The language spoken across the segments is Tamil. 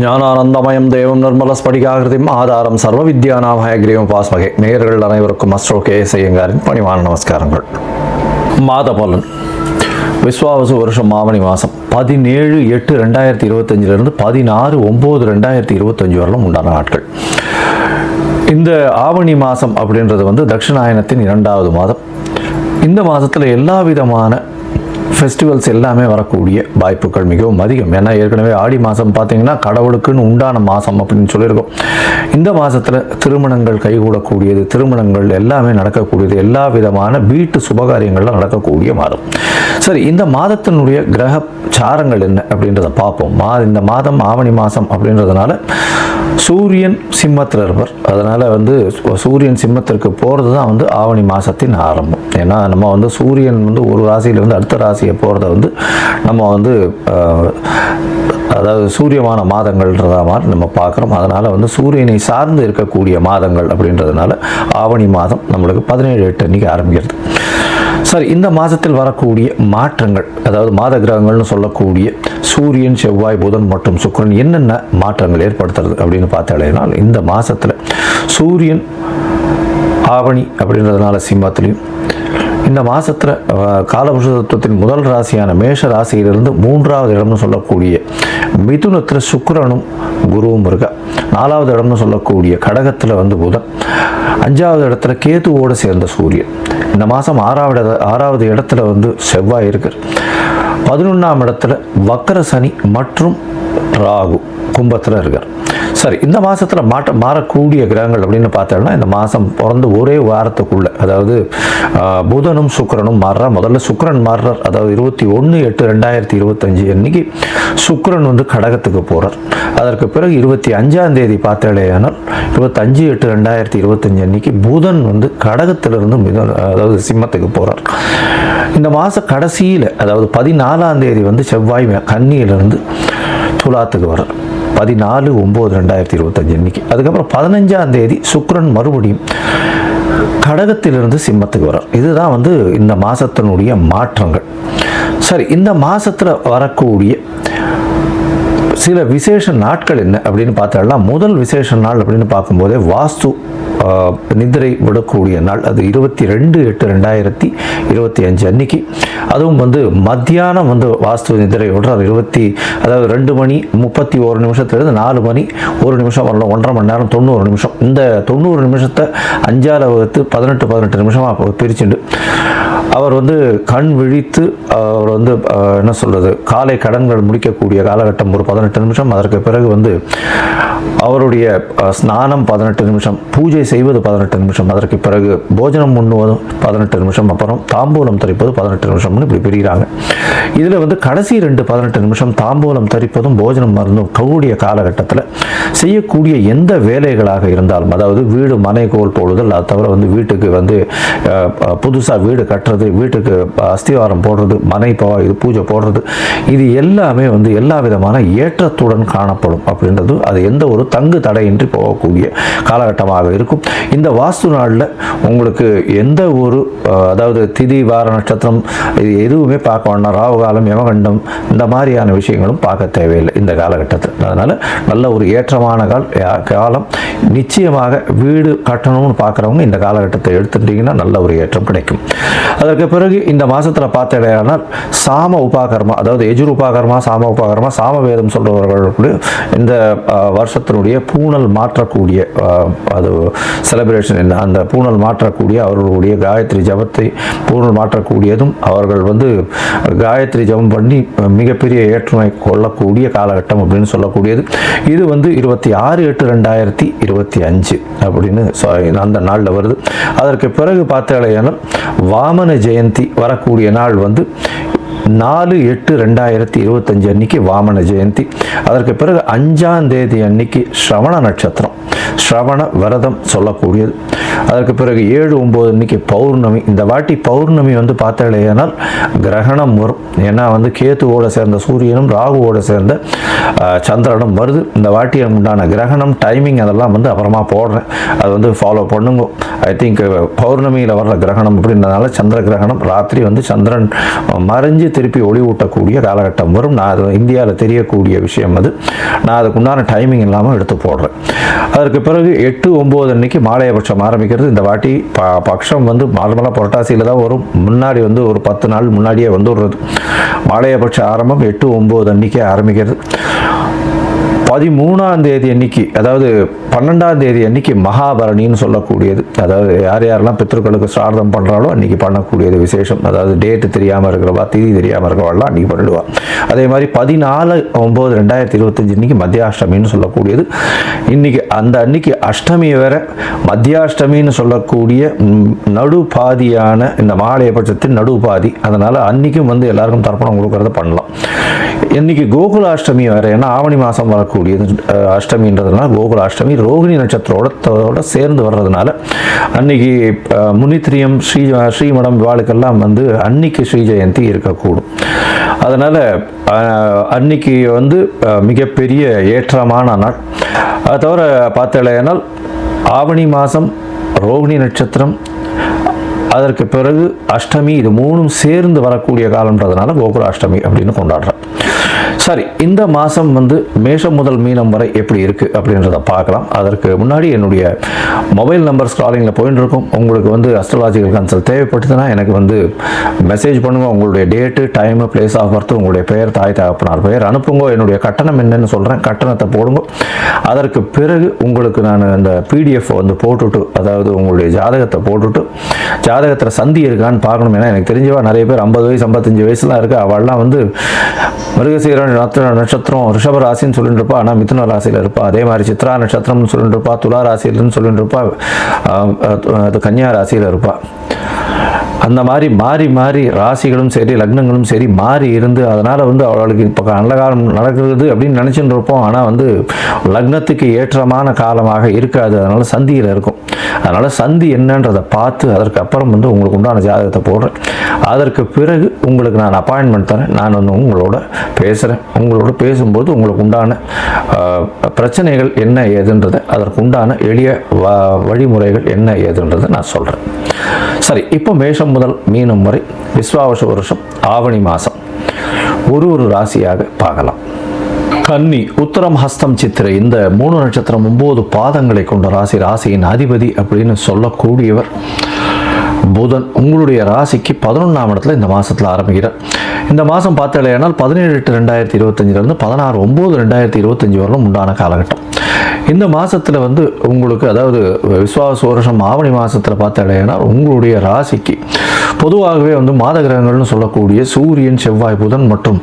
ஞானானந்தமயம் தேவம் நிர்மலஸ்படிகாகிருதிம் ஆதாரம் சர்வ வித்யானாமய கிரீவம் பாஸ்மகே. நேயர்கள் அனைவருக்கும் அஸ்ட்ரோ கே.எஸ். ஐயங்காரின் பணிவான நமஸ்காரங்கள். மாத பலன். விஸ்வாவசு வருஷம் ஆவணி மாதம் 17/8/2025 16/9/2025 வரலும் உண்டான நாட்கள். இந்த ஆவணி மாதம் அப்படின்றது தட்சிணாயனத்தின் 2வது மாதம். இந்த மாதத்தில் எல்லா விதமான ஃபெஸ்டிவல்ஸ் எல்லாமே வரக்கூடிய வாய்ப்புகள் மிகவும் அதிகம். ஏன்னா ஏற்கனவே ஆடி மாதம் பார்த்திங்கன்னா கடவுளுக்குன்னு உண்டான மாதம் அப்படின்னு சொல்லியிருக்கோம். இந்த மாதத்தில் திருமணங்கள் கைகூடக்கூடியது, திருமணங்கள் எல்லாமே நடக்கக்கூடியது, எல்லா விதமான வீட்டு சுபகாரியங்கள்லாம் நடக்கக்கூடிய மாதம். சரி, இந்த மாதத்தினுடைய கிரக சாரங்கள் என்ன அப்படின்றத பார்ப்போம். இந்த மாதம் ஆவணி மாதம் அப்படின்றதுனால சூரியன் சிம்மத்தில் இருப்பார். அதனால் சூரியன் சிம்மத்திற்கு போகிறது தான் ஆவணி மாதத்தின் ஆரம்பம். ஏன்னா நம்ம சூரியன் ஒரு ராசியிலிருந்து அடுத்த ராசியை போகிறத நம்ம அதாவது சூரியமான மாதங்கள்ன்றத மாதிரி நம்ம பார்க்குறோம். அதனால் சூரியனை சார்ந்து இருக்கக்கூடிய மாதங்கள் அப்படின்றதுனால ஆவணி மாதம் நம்மளுக்கு 17/8 அன்றைக்கி ஆரம்பிக்கிறது. சரி, இந்த மாதத்தில் வரக்கூடிய மாற்றங்கள், அதாவது மாத கிரகங்கள்னு சொல்லக்கூடிய சூரியன், செவ்வாய், புதன் மற்றும் சுக்கிரன் என்னென்ன மாற்றங்கள் ஏற்படுத்துறது அப்படின்னு பார்த்தாலேனால், இந்த மாதத்தில் சூரியன் ஆவணி அப்படின்றதுனால சிம்மத்திலையும், இந்த மாதத்தில் காலபுருஷ தத்துவத்தின் முதல் ராசியான மேஷ ராசியிலிருந்து 3வது இடம்னு சொல்லக்கூடிய மிதுனத்தில் சுக்கிரனும் குருவும் இருக்கா. 4வது இடம்னு சொல்லக்கூடிய கடகத்தில் புதன், 5வது இடத்துல கேதுவோடு சேர்ந்த சூரியன். இந்த மாதம் 6வது இடத்துல செவ்வாய் இருக்கார். 11ஆம் இடத்துல வக்கர சனி மற்றும் ராகு கும்பத்தில் இருக்கார். சரி, இந்த மாதத்தில் மாறக்கூடிய கிரகங்கள் அப்படின்னு பார்த்தோம்னா, இந்த மாதம் பிறந்த ஒரே வாரத்துக்குள்ளே, அதாவது புதனும் சுக்கிரனும் மாறுறார். முதல்ல சுக்கிரன் மாறுறார். அதாவது 21/8/2025 அன்னைக்கு சுக்கிரன் கடகத்துக்கு போகிறார். அதற்கு பிறகு 25ஆம் தேதி பார்த்தாலேயானால் 25/8/2025 அன்னைக்கு புதன் கடகத்திலிருந்து அதாவது சிம்மத்துக்கு போகிறார். இந்த மாத கடைசியில், அதாவது 14ஆம் தேதி செவ்வாய் கன்னியிலிருந்து துலாத்துக்கு வர்றார். 14/9/2025 அன்னைக்கு. அதுக்கப்புறம் 15ஆம் தேதி சுக்கிரன் மறுபடியும் கடகத்திலிருந்து சிம்மத்துக்கு வரார். இதுதான் இந்த மாதத்தினுடைய மாற்றங்கள். சரி, இந்த மாதத்தில் வரக்கூடிய சில விசேஷ நாட்கள் என்ன அப்படின்னு பார்த்தோம்னா, முதல் விசேஷ நாள் அப்படின்னு பார்க்கும்போதே வாஸ்து நிதிரை விடக்கூடிய நாள். அது 22/8/2025 அன்னைக்கு. அதுவும் மத்தியானம் வாஸ்து நிதிரை விடுறார். அதாவது 2:31 4 மணி 1 நிமிஷம் வரலாம், 1.5 மணி நேரம் 90 நிமிஷம். இந்த 90 நிமிஷத்தை 5ஆல் வகுத்து 18 நிமிஷமாக பிரிச்சுண்டு அவர் கண் விழித்து அவர் என்ன சொல்கிறது, காலை கடன்கள் முடிக்கக்கூடிய காலகட்டம் ஒரு 18 நிமிஷம். அதற்கு பிறகு அவருடைய ஸ்நானம் 18 நிமிஷம், பூஜை செய்வது 18 நிமிஷம், அதற்கு பிறகு போஜனம் உண்ணுவதும் 18 நிமிஷம், அப்புறம் தாம்பூலம் தரிப்பது 18 நிமிஷம்னு இப்படி பிரிகிறாங்க. இதில் கடைசி 18 நிமிஷம் தாம்பூலம் தரிப்பதும் போஜனம் மருந்தும் கூடிய காலகட்டத்தில் செய்யக்கூடிய எந்த வேலைகளாக இருந்தாலும், அதாவது வீடு மனை கோல் போடுதல், அது தவிர வீட்டுக்கு புதுசாக வீடு கட்டுறது, வீட்டுக்கு அஸ்திவாரம் போடுறது, மனை இது பூஜை போடுறது, இது எல்லாமே எல்லா விதமான ஏற்றத்துடன் காணப்படும். அப்படின்றது அது எந்த ஒரு தங்கு தடையின்றி போகக்கூடிய காலகட்டமாக இருக்கும். இந்த வாஸ்து நாளில் உங்களுக்கு எந்த ஒரு அதாவது திதி வார நட்சத்திரம் இது எதுவுமே பார்க்க வேண்டாம். ராகு காலம், யமகண்டம், இந்த மாதிரியான விஷயங்களும் பார்க்க தேவையில்லை இந்த காலகட்டத்தில். அதனால் நல்ல ஒரு ஏற்றமான காலம். நிச்சயமாக வீடு கட்டணும்னு பார்க்குறவங்க இந்த காலகட்டத்தை எடுத்துட்டீங்கன்னா நல்ல ஒரு ஏற்றம் கிடைக்கும். அதற்கு பிறகு இந்த மாதத்தில் பார்த்தேனால் சாம உபாகர்மா, அதாவது எஜுர் உபாகர்மா, சாம உபாகர்மா, சாமவேதம் சொல்கிறவர்களுக்கு இந்த வருஷத்தினுடைய பூணல் மாற்றக்கூடிய அது செலிப்ரேஷன் என்ன, அந்த பூணல் மாற்றக்கூடிய அவர்களுடைய காயத்ரி ஜபத்தை பூணல் மாற்றக்கூடியதும், அவர்கள் காயத்ரி ஜபம் பண்ணி மிகப்பெரிய ஏற்றுமை கொள்ளக்கூடிய காலகட்டம் அப்படின்னு சொல்லக்கூடியது. இது 26/8/2025 அப்படின்னு அந்த நாளில் வருது. அதற்கு பிறகு பார்த்தாலேயானால் வாமன ஜெயந்தி வரக்கூடிய நாள் 4/8/2025 அன்னைக்கு வாமன ஜெயந்தி. அதற்கு பிறகு 5ஆம் தேதி அன்னைக்கு ஸ்ரவண நட்சத்திரம். ஸ்ரவண விரதம் சொல்லக்கூடியது. அதற்கு பிறகு 7, 9 அன்னைக்கு பௌர்ணமி. இந்த வாட்டி பௌர்ணமி வந்து பார்த்தாலேயானால் கிரகணம் வரும். ஏன்னா வந்து கேத்துவோட சேர்ந்த சூரியனும் ராகுவோட சேர்ந்த சந்திரனும் வருது. இந்த வாட்டி உண்டான கிரகணம் டைமிங் அதெல்லாம் வந்து அப்புறமா போடுறேன், அது வந்து ஃபாலோ பண்ணுங்க. ஐ திங்க் பௌர்ணமியில் வர்ற கிரகணம் அப்படின்றதுனால சந்திர கிரகணம் ராத்திரி வந்து சந்திரன் மறைஞ்சு திருப்பி ஒளி ஊட்டக்கூடிய காலகட்டம் வரும். நான் அது இந்தியாவில் தெரியக்கூடிய விஷயம், அது நான் அதுக்கு உண்டான டைமிங் இல்லாமல் எடுத்து போடுறேன். அதற்கு பிறகு 8, 9 அன்னைக்கு மாலையபட்சம் ஆரம்பிக்கிறது. இந்த வாட்டி பட்சம் வந்து நார்மலாக புரட்டாசியில் தான் வரும். முன்னாடி வந்து ஒரு 10 நாள் முன்னாடியே வந்துடுறது. மாலையபட்ச ஆரம்பம் 8, 9 அன்னைக்கே ஆரம்பிக்கிறது. 13ஆம் தேதி அன்னைக்கு, அதாவது 12ஆம் தேதி அன்னைக்கு மகாபரணின்னு சொல்லக்கூடியது. அதாவது யார் யாரெல்லாம் பித்ருக்களுக்கு சிரார்த்தம் பண்ணுறாலோ அன்றைக்கி பண்ணக்கூடியது விசேஷம். அதாவது டேட்டு தெரியாமல் இருக்கிறவா, தேதி தெரியாமல் இருக்கிறவாள்லாம் அன்றைக்கி பண்ணிடுவா. அதே மாதிரி 14/9/2025 அன்றைக்கி மத்தியாஷ்டமின்னு சொல்லக்கூடியது. இன்றைக்கி அந்த அன்னைக்கு அஷ்டமி வேற, மத்தியாஷ்டமின்னு சொல்லக்கூடிய நடுபாதியான இந்த மாலையபட்சத்தின் நடுபாதி. அதனால் அன்றைக்கும் வந்து எல்லாருக்கும் தர்ப்பணம் கொடுக்கறத பண்ணலாம். இன்றைக்கி கோகுலாஷ்டமி வேறு, ஏன்னா ஆவணி மாதம் வரக்கூடியது அஷ்டமின்றதுனால கோகுலாஷ்டமி ரோகிணி நட்சத்திரோட சேர்ந்து வர்றதுனால அன்னைக்கு முனித்திரியம் ஸ்ரீமடம் இவாளுக்கெல்லாம் வந்து அன்னைக்கு ஸ்ரீ ஜெயந்தி இருக்கக்கூடும். அதனால் அன்னைக்கு வந்து மிகப்பெரிய ஏற்றமான நாள். அது தவிர பார்த்தலையானால் ஆவணி மாதம் ரோகிணி நட்சத்திரம், அதற்கு பிறகு அஷ்டமி, இது 3ம் சேர்ந்து வரக்கூடிய காலம்ன்றதுனால கோகுலாஷ்டமி அப்படின்னு கொண்டாடுறேன். சரி, இந்த மாதம் வந்து மேஷம் முதல் மீனம் வரை எப்படி இருக்குது அப்படின்றத பார்க்கலாம். அதற்கு முன்னாடி என்னுடைய மொபைல் நம்பர் ஸ்க்ராலிங்கில் போயின்னு இருக்கும். உங்களுக்கு வந்து அஸ்ட்ராலாஜிக்கல் கன்சல்ட் தேவைப்பட்டதுன்னா எனக்கு வந்து மெசேஜ் பண்ணுங்க. உங்களுடைய date, time, place of birth, உங்களுடைய பெயர், தாய் தகப்பனார் பெயர் அனுப்புங்க. என்னுடைய கட்டணம் என்னன்னு சொல்கிறேன், கட்டணத்தை போடுங்க. அதற்கு பிறகு உங்களுக்கு நான் அந்த பிடிஎஃப் வந்து போட்டுவிட்டு, அதாவது உங்களுடைய ஜாதகத்தை போட்டுவிட்டு, ஜாதகத்தில் சந்தி இருக்கான்னு பார்க்கணும். ஏன்னா எனக்கு தெரிஞ்சவா நிறைய பேர் 50 வயசு 55 வயசுலாம் இருக்குது. அவள்லாம் வந்து மிருகசீர நட்சத்திரம் ரிஷப ராசின்னு சொல்லிட்டு இருப்பா, ஆனால் மிதுன ராசியில் இருப்பா. அதே மாதிரி சித்ரா நட்சத்திரம்னு சொல்லிட்டு இருப்பா, துலா ராசியில்னு சொல்லிட்டு இருப்பா, அது கன்னியா ராசியில் இருப்பா. அந்த மாதிரி மாறி மாறி ராசிகளும் சரி லக்னங்களும் சரி மாறி இருந்து, அதனால் வந்து அவளுக்கு இப்போ நல்ல காலம் நடக்கிறது அப்படின்னு நினச்சிட்டு இருப்போம். ஆனால் வந்து லக்னத்துக்கு ஏற்றமான காலமாக இருக்காது. அதனால் சந்தியில் இருக்கும். அதனால் சந்தி என்னன்றதை பார்த்து அதற்கு அப்புறம் வந்து உங்களுக்கு உண்டான ஜாதகத்தை போடுறேன். அதற்கு பிறகு உங்களுக்கு நான் அப்பாயின்மெண்ட் தரேன். நான் வந்து உங்களோட பேசுகிறேன். உங்களோட பேசும்போது உங்களுக்கு உண்டான பிரச்சனைகள் என்ன ஏதுன்றதை, அதற்கு உண்டான எளிய வழிமுறைகள் என்ன ஏதுன்றதை நான் சொல்கிறேன். சரி, இப்போ மேஷம் முதல் மீனம் வரை விஸ்வாவச வருஷம் ஆவணி மாதம் ஒரு ராசியாக பார்க்கலாம். கன்னி, உத்தரம், ஹஸ்தம், சித்திரை இந்த 3 நட்சத்திரம் 9 பாதங்களை கொண்ட ராசி. ராசியின் அதிபதி அப்படின்னு சொல்லக்கூடியவர் புதன். உங்களுடைய ராசிக்கு 11ஆம் இடத்துல இந்த மாதத்தில் ஆரம்பிக்கிறார். இந்த மாதம் பார்த்தாலேயானால் 17/8/2025 16/9/2025 வரலும் உண்டான காலகட்டம். இந்த மாதத்தில் வந்து உங்களுக்கு, அதாவது விஸ்வாவச வருஷம் ஆவணி மாதத்தில் பார்த்தாலேனா உங்களுடைய ராசிக்கு பொதுவாகவே வந்து மாத கிரகங்கள்னு சொல்லக்கூடிய சூரியன், செவ்வாய், புதன் மற்றும்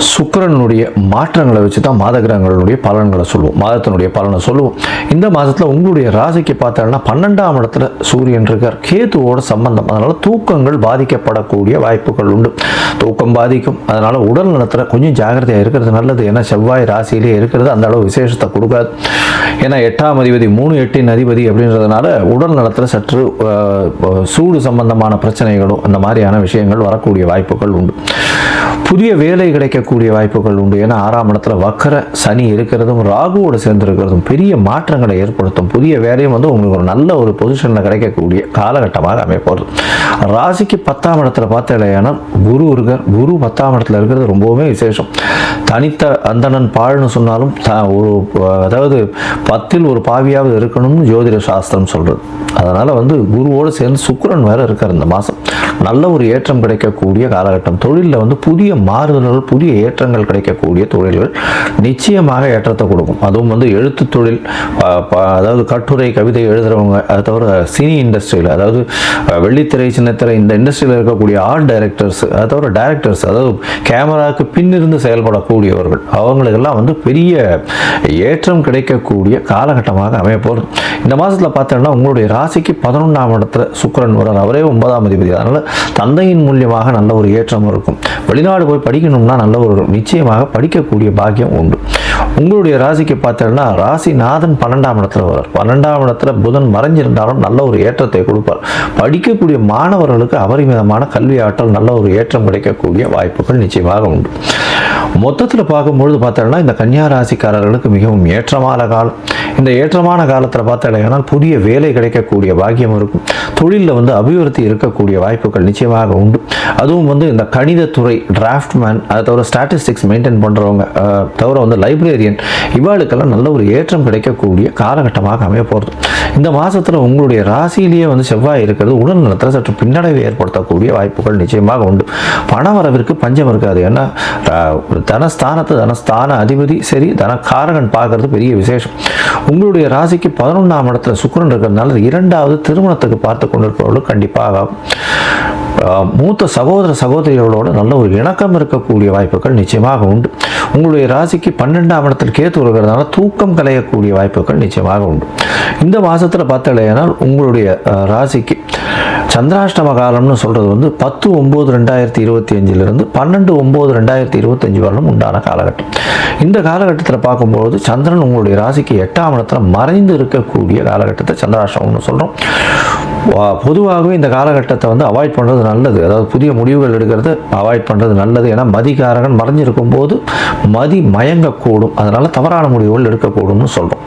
சுக்கிரனுடைய மாற்றங்களை வச்சு தான் மாத கிரகங்களுடைய பலன்களை சொல்லுவோம், மாதத்தினுடைய பலனை சொல்லுவோம். இந்த மாதத்தில் உங்களுடைய ராசிக்கு பார்த்தாங்கன்னா 12ஆம் இடத்துல சூரியன் இருக்கார், கேத்துவோட சம்பந்தம். அதனால் தூக்கங்கள் பாதிக்கப்படக்கூடிய வாய்ப்புகள் உண்டு. தூக்கம் பாதிக்கும். அதனால் உடல் நலத்தில் கொஞ்சம் ஜாகிரதையாக இருக்கிறது நல்லது. ஏன்னா செவ்வாய் ராசியிலே இருக்கிறது அந்த அளவு விசேஷத்தை கொடுக்காது. ஏன்னா 8ஆம் அதிபதி 3, 8இன் அதிபதி அப்படின்றதுனால உடல் நலத்தில் சற்று சூடு சம்பந்தமான பிரச்சனைகளும் அந்த மாதிரியான விஷயங்கள் வரக்கூடிய வாய்ப்புகள் உண்டு. புதிய வேலை கிடைக்கக்கூடிய வாய்ப்புகள் உண்டு. ஏன்னா 6ஆம் இடத்துல வக்கர சனி இருக்கிறதும் ராகுவோடு சேர்ந்து இருக்கிறதும் பெரிய மாற்றங்களை ஏற்படுத்தும். புதிய வேலையும் வந்து உங்களுக்கு ஒரு நல்ல ஒரு பொசிஷனில் கிடைக்கக்கூடிய காலகட்டமாக அமைப்போகுது. ராசிக்கு 10ஆம் இடத்துல பார்த்தேனால் குரு இருக்கார். குரு 10ஆம் இடத்துல இருக்கிறது ரொம்பவுமே விசேஷம். தனித்த அந்தணன் பாழ்னு சொன்னாலும் ஒரு, அதாவது 10இல் ஒரு பாவியாவது இருக்கணும்னு ஜோதிட சாஸ்திரம் சொல்கிறது. அதனால் வந்து குருவோடு சேர்ந்து சுக்கிரன் வேறு இருக்கார். இந்த மாதம் நல்ல ஒரு ஏற்றம் கிடைக்கக்கூடிய காலகட்டம். தொழிலில் வந்து புதிய மாறுதல்கள், புதிய ஏற்றங்கள் கிடைக்கக்கூடிய தொழில்கள் நிச்சயமாக ஏற்றத்தை கொடுக்கும். அதுவும் வந்து எழுத்து தொழில், அதாவது கட்டுரை கவிதை எழுதுகிறவங்க, அது தவிர சினி இண்டஸ்ட்ரியில், அதாவது வெள்ளித்திரை, சின்னத்திரை இந்த இண்டஸ்ட்ரியில் இருக்கக்கூடிய ஆர்ட் டைரக்டர்ஸ், அது தவிர டைரக்டர்ஸ், அதாவது கேமராவுக்கு பின்னிருந்து செயல்படக்கூடியவர்கள், அவங்களுக்கெல்லாம் வந்து பெரிய ஏற்றம் கிடைக்கக்கூடிய காலகட்டமாக அமையப்போகுது. இந்த மாதத்தில் பார்த்தோன்னா உங்களுடைய ராசிக்கு 11ஆம் இடத்துல சுக்கிரன் வரார். அவரே 9ஆம் அதிபதி. அதனால் தந்தையின் மூலியமாக நல்ல ஒரு ஏற்றம் இருக்கும். வெளிநாடு போய் படிக்கணும்னா நல்ல படிப்பவர்கள் நிச்சயமாக படிக்கக்கூடிய பாக்கியம் உண்டு. உங்களுடைய ராசிக்கு பார்த்தீங்கன்னா ராசிநாதன் 12ஆம் இடத்துல வரார். 12ஆம் இடத்துல புதன் மறைஞ்சிருந்தாலும் நல்ல ஒரு ஏற்றத்தை கொடுப்பார். படிக்கக்கூடிய மாணவர்களுக்கு அபரிமிதமான கல்வி ஆற்றல், நல்ல ஒரு ஏற்றம் கிடைக்கக்கூடிய வாய்ப்புகள் நிச்சயமாக உண்டு. மொத்தத்தில் பார்க்கும்பொழுது பார்த்தோம்னா இந்த கன்னியா ராசிக்காரர்களுக்கு மிகவும் ஏற்றமான காலம். இந்த ஏற்றமான காலத்தில் பார்த்தீங்கன்னா புதிய வேலை கிடைக்கக்கூடிய பாக்கியம் இருக்கும். தொழிலில் அபிவிருத்தி இருக்கக்கூடிய வாய்ப்புகள் நிச்சயமாக உண்டு. அதுவும் இந்த கணிதத்துறை, டிராஃப்ட்மேன், அதை தவிர ஸ்டாட்டிஸ்டிக்ஸ் மெயின்டைன் பண்ணுறவங்க, தவிர லைப்ரரியன், இவாளுக்கெல்லாம் நல்ல ஒரு ஏற்றம் கிடைக்கக்கூடிய காலகட்டமாக அமைய போகிறது. இந்த மாதத்தில் உங்களுடைய ராசியிலேயே செவ்வாய் இருக்கிறது உடல் நலத்தில் சற்று பின்னடைவை ஏற்படுத்தக்கூடிய வாய்ப்புகள் நிச்சயமாக உண்டு. பண வரவிற்கு பஞ்சம் இருக்காது. ஏன்னா தனஸ்தான அதிபதி சரி, தனக்காரகன் பார்க்கறது பெரிய விசேஷம். உங்களுடைய ராசிக்கு 11ஆம் இடத்துல சுக்கிரன் இருக்கிறதுனால 2வது திருமணத்துக்கு பார்த்து கொண்டிருப்பவர்கள் கண்டிப்பாக மூத்த சகோதரிகளோடு நல்ல ஒரு இணக்கம் இருக்கக்கூடிய வாய்ப்புகள் நிச்சயமாக உண்டு. உங்களுடைய ராசிக்கு 12ஆம் இடத்தில் கேத்து இருக்கிறதுனால தூக்கம் கலையக்கூடிய வாய்ப்புகள் நிச்சயமாக உண்டு. இந்த மாதத்தில் பார்த்தலையானால் உங்களுடைய ராசிக்கு சந்திராஷ்டம காலம்னு சொல்கிறது 10/9/2025 12/9/2025 வரலும் உண்டான காலகட்டம். இந்த காலகட்டத்தில் பார்க்கும்போது சந்திரன் உங்களுடைய ராசிக்கு 8ஆம் இடத்துல மறைந்து இருக்கக்கூடிய காலகட்டத்தை சந்திராஷ்டமம்னு சொல்கிறோம். பொதுவாகவே இந்த காலகட்டத்தை அவாய்ட் பண்ணுறது நல்லது. அதாவது புதிய முடிவுகள் எடுக்கிறது அவாய்ட் பண்ணுறது நல்லது. ஏன்னா மதிகாரகன் மறைஞ்சிருக்கும் போது மதி மயங்கக்கூடும். அதனால் தவறான முடிவுகள் எடுக்கக்கூடும்னு சொல்கிறோம்.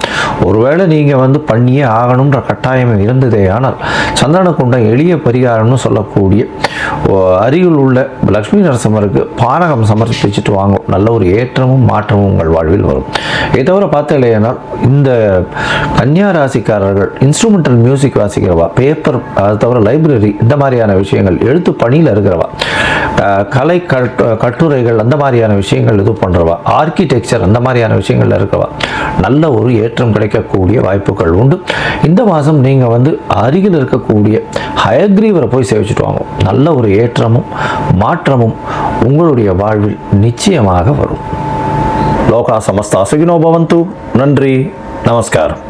ஒருவேளை நீங்கள் பண்ணியே ஆகணுன்ற கட்டாயம் இருந்ததே ஆனால் சந்திரனுக்குண்ட எளிய பரிகாரம்னு சொல்லக்கூடிய அருகில் உள்ள லக்ஷ்மி நரசிம்மருக்கு பானகம் சமர்ப்பிச்சுட்டு வாங்கும். நல்ல ஒரு ஏற்றமும் மாற்றமும் உங்கள் வாழ்வில் வரும். இதை தவிர பார்த்தீங்கன்னா இந்த கன்னியா ராசிக்காரர்கள் இன்ஸ்ட்ருமெண்டல் மியூசிக் வாசிக்கிறவா, பேப்பர், அது தவிர லைப்ரரி, இந்த மாதிரியான விஷயங்கள், எழுத்து பணியில் இருக்கிறவா, கலை கட்டுரைகள், அந்த மாதிரியான விஷயங்கள் இது பண்ணுறவா, ஆர்கிடெக்சர், அந்த மாதிரியான விஷயங்கள்ல இருக்கவா நல்ல ஒரு ஏற்றம் கிடைக்கக்கூடிய வாய்ப்புகள் உண்டு. இந்த மாதம் நீங்கள் அருகில் இருக்கக்கூடிய ஹயக்ரீவரை போய் சேவிச்சுட்டு வாங்க. நல்ல ஒரு ஏற்றமும் மாற்றமும் உங்களுடைய வாழ்வில் நிச்சயமாக வரும். லோகா சமஸ்தா சுகினோ பவந்து. நன்றி, நமஸ்காரம்.